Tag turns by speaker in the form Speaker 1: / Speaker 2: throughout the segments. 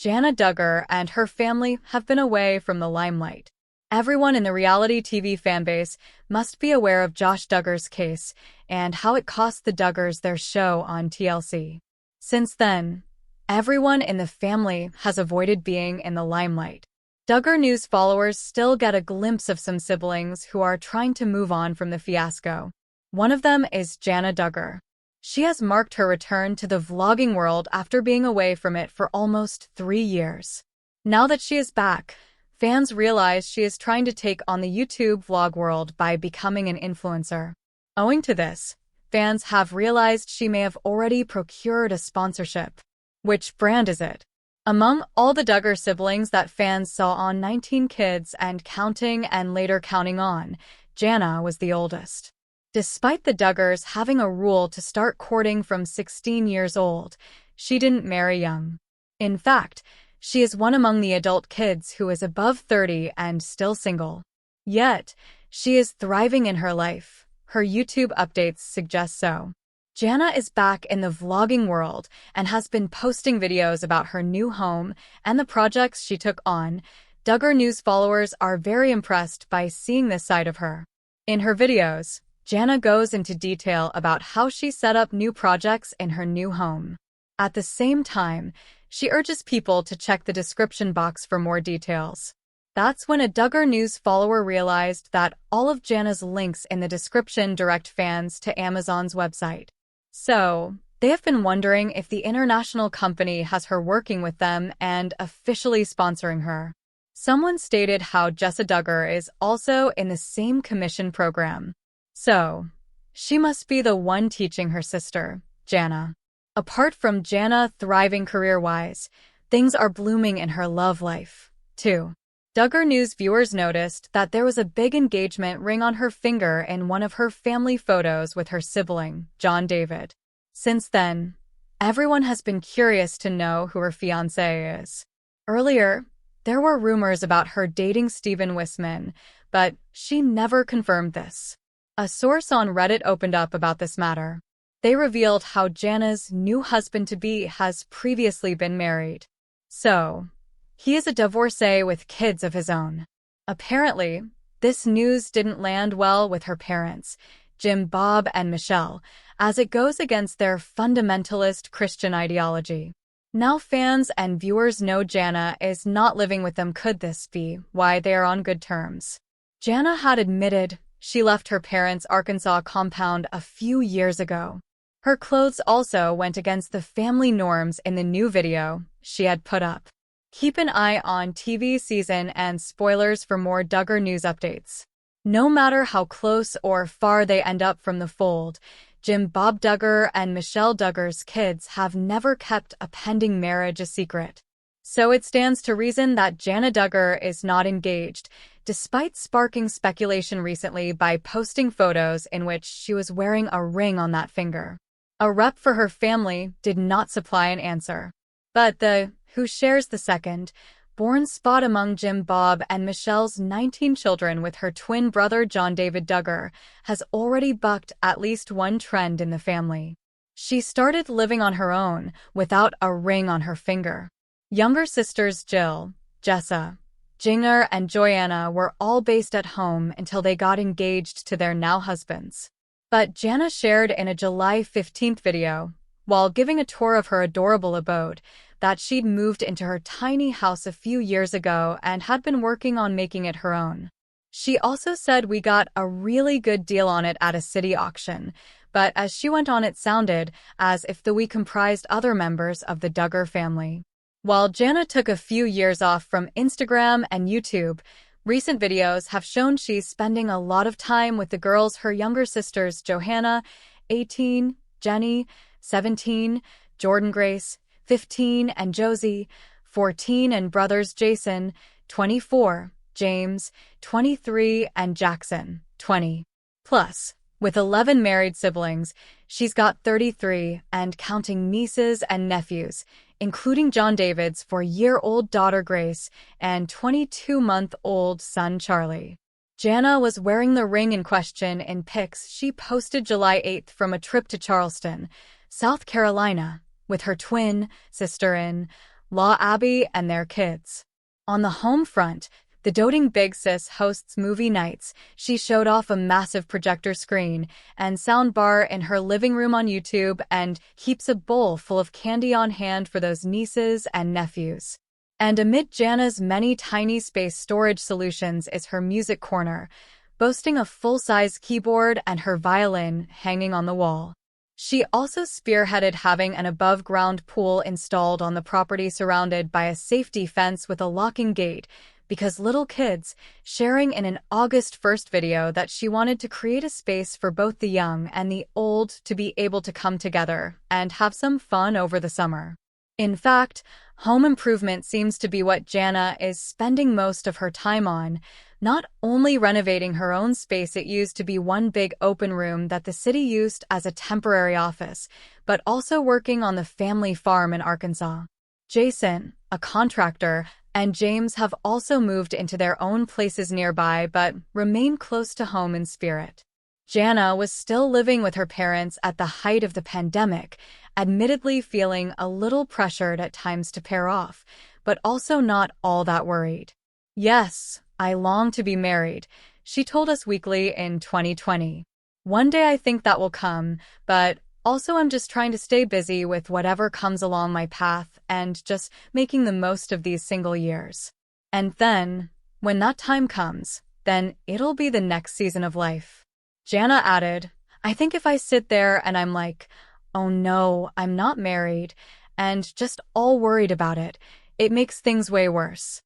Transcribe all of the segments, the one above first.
Speaker 1: Jana Duggar and her family have been away from the limelight. Everyone in the reality TV fanbase must be aware of Josh Duggar's case and how it cost the Duggars their show on TLC. Since then, everyone in the family has avoided being in the limelight. Duggar News followers still get a glimpse of some siblings who are trying to move on from the fiasco. One of them is Jana Duggar. She has marked her return to the vlogging world after being away from it for almost 3 years. Now that she is back, fans realize she is trying to take on the YouTube vlog world by becoming an influencer. Owing to this, fans have realized she may have already procured a sponsorship. Which brand is it? Among all the Duggar siblings that fans saw on 19 Kids and Counting and later Counting On, Jana was the oldest. Despite the Duggars having a rule to start courting from 16 years old, she didn't marry young. In fact, she is one among the adult kids who is above 30 and still single. Yet, she is thriving in her life. Her YouTube updates suggest so. Jana is back in the vlogging world and has been posting videos about her new home and the projects she took on. Duggar News followers are very impressed by seeing this side of her. In her videos, Jana goes into detail about how she set up new projects in her new home. At the same time, she urges people to check the description box for more details. That's when a Duggar News follower realized that all of Jana's links in the description direct fans to Amazon's website. So, they have been wondering if the international company has her working with them and officially sponsoring her. Someone stated how Jessa Duggar is also in the same commission program. So, she must be the one teaching her sister, Jana. Apart from Jana thriving career-wise, things are blooming in her love life, too. Duggar News viewers noticed that there was a big engagement ring on her finger in one of her family photos with her sibling, John David. Since then, everyone has been curious to know who her fiancé is. Earlier, there were rumors about her dating Stephen Wisman, but she never confirmed this. A source on Reddit opened up about this matter. They revealed how Jana's new husband-to-be has previously been married. So, he is a divorcee with kids of his own. Apparently, this news didn't land well with her parents, Jim, Bob, and Michelle, as it goes against their fundamentalist Christian ideology. Now fans and viewers know Jana is not living with them. Could this be why they are on good terms? Jana had admitted she left her parents' Arkansas compound a few years ago. Her clothes also went against the family norms in the new video she had put up. Keep an eye on TV season and spoilers for more Duggar News updates. No matter how close or far they end up from the fold, Jim Bob Duggar and Michelle Duggar's kids have never kept a pending marriage a secret. So it stands to reason that Jana Duggar is not engaged, despite sparking speculation recently by posting photos in which she was wearing a ring on that finger. A rep for her family did not supply an answer. But the who shares the second-born spot among Jim Bob and Michelle's 19 children with her twin brother John David Duggar has already bucked at least one trend in the family. She started living on her own without a ring on her finger. Younger sisters Jill, Jessa, Jinger, and Joanna were all based at home until they got engaged to their now husbands. But Jana shared in a July 15th video, while giving a tour of her adorable abode, that she'd moved into her tiny house a few years ago and had been working on making it her own. She also said we got a really good deal on it at a city auction, but as she went on it sounded as if we comprised other members of the Duggar family. While Jana took a few years off from Instagram and YouTube, recent videos have shown she's spending a lot of time with the girls, her younger sisters Johanna, 18, Jenny, 17, Jordan Grace, 15, and Josie, 14, and brothers Jason, 24, James, 23, and Jackson, 20. Plus, with 11 married siblings, she's got 33 and counting nieces and nephews, including John David's 4-year-old daughter Grace and 22-month-old son Charlie. Jana was wearing the ring in question in pics she posted July 8th from a trip to Charleston, South Carolina, with her twin sister in Law Abby and their kids. On the home front, the doting big sis hosts movie nights. She showed off a massive projector screen and soundbar in her living room on YouTube and keeps a bowl full of candy on hand for those nieces and nephews. And amid Jana's many tiny space storage solutions is her music corner, boasting a full-size keyboard and her violin hanging on the wall. She also spearheaded having an above-ground pool installed on the property surrounded by a safety fence with a locking gate, because little kids, sharing in an August 1st video that she wanted to create a space for both the young and the old to be able to come together and have some fun over the summer. In fact, home improvement seems to be what Jana is spending most of her time on, not only renovating her own space it used to be one big open room that the city used as a temporary office, but also working on the family farm in Arkansas. Jason, a contractor, and James have also moved into their own places nearby but remain close to home in spirit. Jana was still living with her parents at the height of the pandemic, admittedly feeling a little pressured at times to pair off, but also not all that worried. "Yes, I long to be married," she told Us Weekly in 2020. "One day I think that will come, but also I'm just trying to stay busy with whatever comes along my path and just making the most of these single years. And then, when that time comes, then it'll be the next season of life." Jana added, "I think if I sit there and I'm like, oh no, I'm not married, and just all worried about it, it makes things way worse.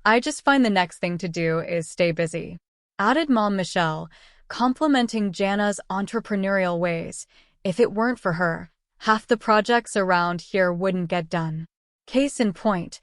Speaker 1: I just find the next thing to do is stay busy," added mom Michelle, complimenting Jana's entrepreneurial ways. "If it weren't for her, half the projects around here wouldn't get done." Case in point,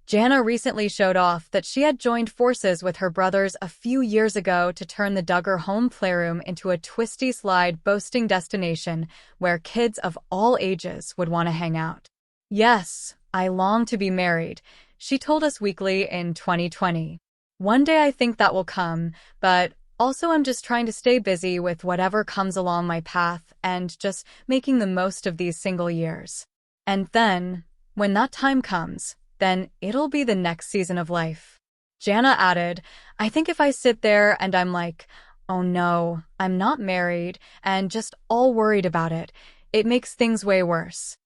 Speaker 1: Jana recently showed off that she had joined forces with her brothers a few years ago to turn the Duggar home playroom into a twisty-slide boasting destination where kids of all ages would want to hang out. "Yes, I long to be married," she told Us Weekly in 2020. "One day I think that will come, but also I'm just trying to stay busy with whatever comes along my path and just making the most of these single years. And then, when that time comes, then it'll be the next season of life." Jana added, "I think if I sit there and I'm like, oh no, I'm not married, and just all worried about it, it makes things way worse.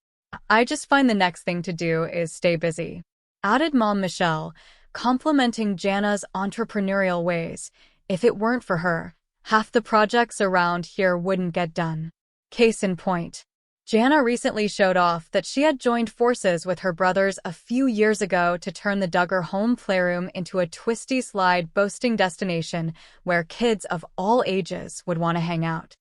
Speaker 1: I just find the next thing to do is stay busy," added mom Michelle, complimenting Jana's entrepreneurial ways. "If it weren't for her, half the projects around here wouldn't get done." Case in point, Jana recently showed off that she had joined forces with her brothers a few years ago to turn the Duggar home playroom into a twisty-slide boasting destination where kids of all ages would want to hang out.